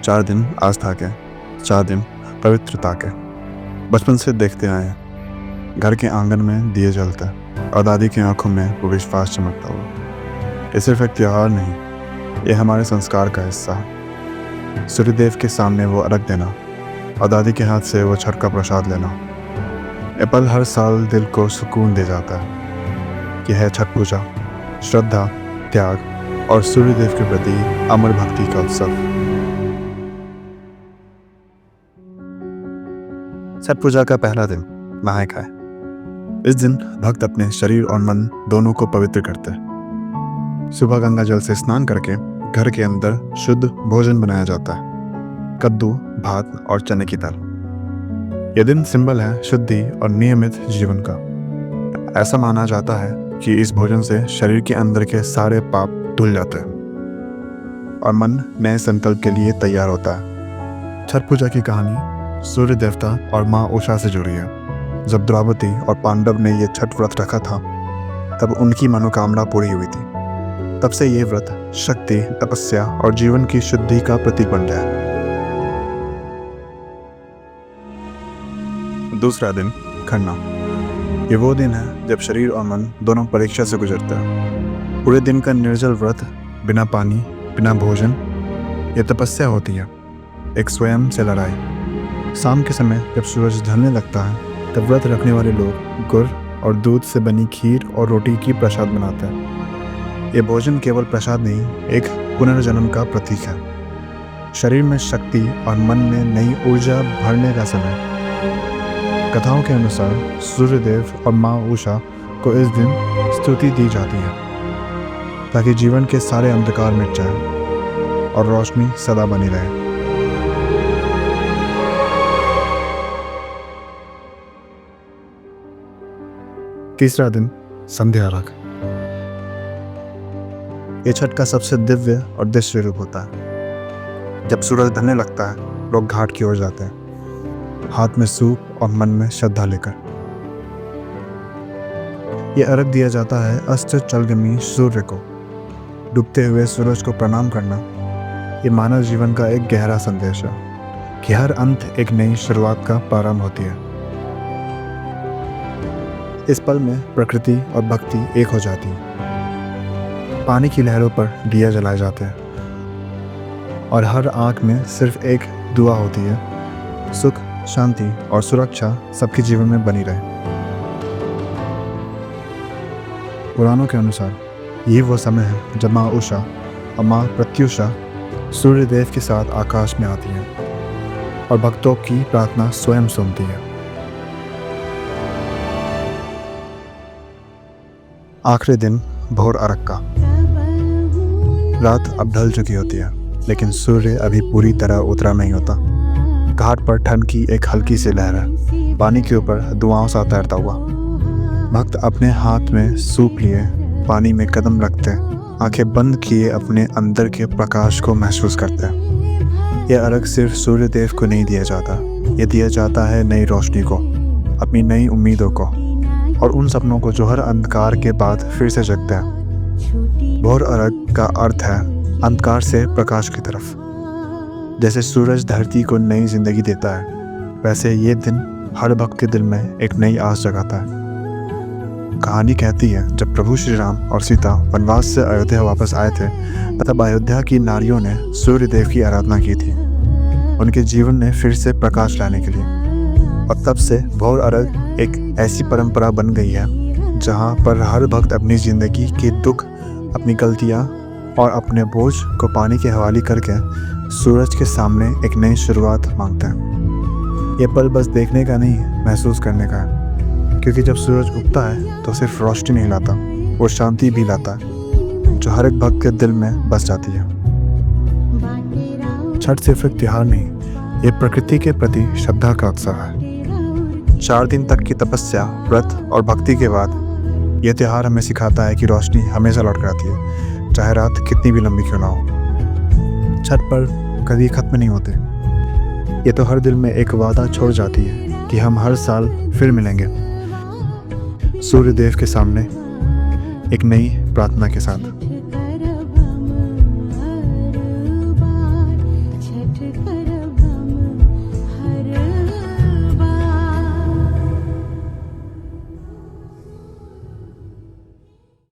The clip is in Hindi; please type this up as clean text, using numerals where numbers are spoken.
4 दिन आस्था के, 4 दिन पवित्रता के। बचपन से देखते आए हैं, घर के आंगन में दिए जलते और दादी की आंखों में वो विश्वास चमकता हुआ। ये सिर्फ एक त्योहार नहीं, ये हमारे संस्कार का हिस्सा है। सूर्यदेव के सामने वो अर्घ देना और दादी के हाथ से वो छठ का प्रसाद लेना, ये पल हर साल दिल को सुकून दे जाता है। यह है छठ पूजा, श्रद्धा, त्याग और सूर्यदेव के प्रति अमर भक्ति का उत्सव। छठ पूजा का पहला दिन नहाय खाए। इस दिन भक्त अपने शरीर और मन दोनों को पवित्र करते हैं। सुबह गंगा जल से स्नान करके घर के अंदर शुद्ध भोजन बनाया जाता है, कद्दू, भात और चने की दाल। यह दिन सिंबल है शुद्धि और नियमित जीवन का। ऐसा माना जाता है कि इस भोजन से शरीर के अंदर के सारे पाप धुल जाते हैं और मन नए संकल्प के लिए तैयार होता है। छठ पूजा की कहानी सूर्य देवता और माँ उषा से जुड़ी है। जब द्रौपदी और पांडव ने ये छठ व्रत रखा था, तब उनकी मनोकामना पूरी हुई थी। तब से ये व्रत शक्ति, तपस्या और जीवन की शुद्धि का प्रतीक बन गया है। दूसरा दिन खरना। ये वो दिन है जब शरीर और मन दोनों परीक्षा से गुजरते हैं। पूरे दिन का निर्जल व्रत, बिना पानी, बिना भोजन, ये तपस्या होती है, एक स्वयं से लड़ाई। शाम के समय जब सूरज ढलने लगता है, तब व्रत रखने वाले लोग गुड़ और दूध से बनी खीर और रोटी की प्रसाद बनाते हैं। ये भोजन केवल प्रसाद नहीं, एक पुनर्जन्म का प्रतीक है। शरीर में शक्ति और मन में नई ऊर्जा भरने का समय। कथाओं के अनुसार सूर्यदेव और माँ उषा को इस दिन स्तुति दी जाती है ताकि जीवन के सारे अंधकार मिट जाए और रोशनी सदा बनी रहे। तीसरा दिन संध्या अर्घ। ये छठ का सबसे दिव्य और दृश्य रूप होता है। जब सूरज ढलने लगता है, लोग घाट की ओर जाते हैं, हाथ में सूप और मन में श्रद्धा लेकर। यह अर्घ दिया जाता है अस्ताचलगामी सूर्य को। डूबते हुए सूरज को प्रणाम करना ये मानव जीवन का एक गहरा संदेश है कि हर अंत एक नई शुरुआत का प्रारंभ होती है। इस पल में प्रकृति और भक्ति एक हो जाती है। पानी की लहरों पर दिया जलाए जाते हैं और हर आंख में सिर्फ एक दुआ होती है, सुख, शांति और सुरक्षा सबके जीवन में बनी रहे। पुराणों के अनुसार ये वो समय है जब माँ उषा और माँ प्रत्युषा सूर्यदेव के साथ आकाश में आती हैं और भक्तों की प्रार्थना स्वयं सुनती है। आखिरी दिन भोर अर्घ का। रात अब ढल चुकी होती है, लेकिन सूर्य अभी पूरी तरह उतरा नहीं होता। घाट पर ठंड की एक हल्की सी लहर है, पानी के ऊपर दुआओं सा तैरता हुआ। भक्त अपने हाथ में सूप लिए पानी में कदम रखते, आंखें बंद किए अपने अंदर के प्रकाश को महसूस करते हैं। यह अर्घ सिर्फ सूर्यदेव को नहीं दिया जाता, यह दिया जाता है नई रोशनी को, अपनी नई उम्मीदों को और उन सपनों को जो हर अंधकार के बाद फिर से जगते हैं। भोर अर्घ का अर्थ है अंधकार से प्रकाश की तरफ। जैसे सूरज धरती को नई जिंदगी देता है, वैसे ये दिन हर भक्त के दिल में एक नई आस जगाता है। कहानी कहती है, जब प्रभु श्री राम और सीता वनवास से अयोध्या वापस आए थे, तब अयोध्या की नारियों ने सूर्यदेव की आराधना की थी, उनके जीवन में फिर से प्रकाश लाने के लिए। और तब से भोर अर्घ एक ऐसी परंपरा बन गई है जहाँ पर हर भक्त अपनी जिंदगी के दुख, अपनी गलतियाँ और अपने बोझ को पानी के हवाले करके सूरज के सामने एक नई शुरुआत मांगते हैं। ये पल बस देखने का नहीं, महसूस करने का है, क्योंकि जब सूरज उगता है तो सिर्फ रोशनी नहीं लाता, वो शांति भी लाता है जो हर एक भक्त के दिल में बस जाती है। छठ सिर्फ एक त्योहार नहीं, ये प्रकृति के प्रति श्रद्धा का उत्सव है। 4 दिन तक की तपस्या, व्रत और भक्ति के बाद यह त्योहार हमें सिखाता है कि रोशनी हमेशा लौट कर आती है, चाहे रात कितनी भी लंबी क्यों ना हो। छठ पर कभी खत्म नहीं होते, ये तो हर दिल में एक वादा छोड़ जाती है कि हम हर साल फिर मिलेंगे सूर्यदेव के सामने एक नई प्रार्थना के साथ।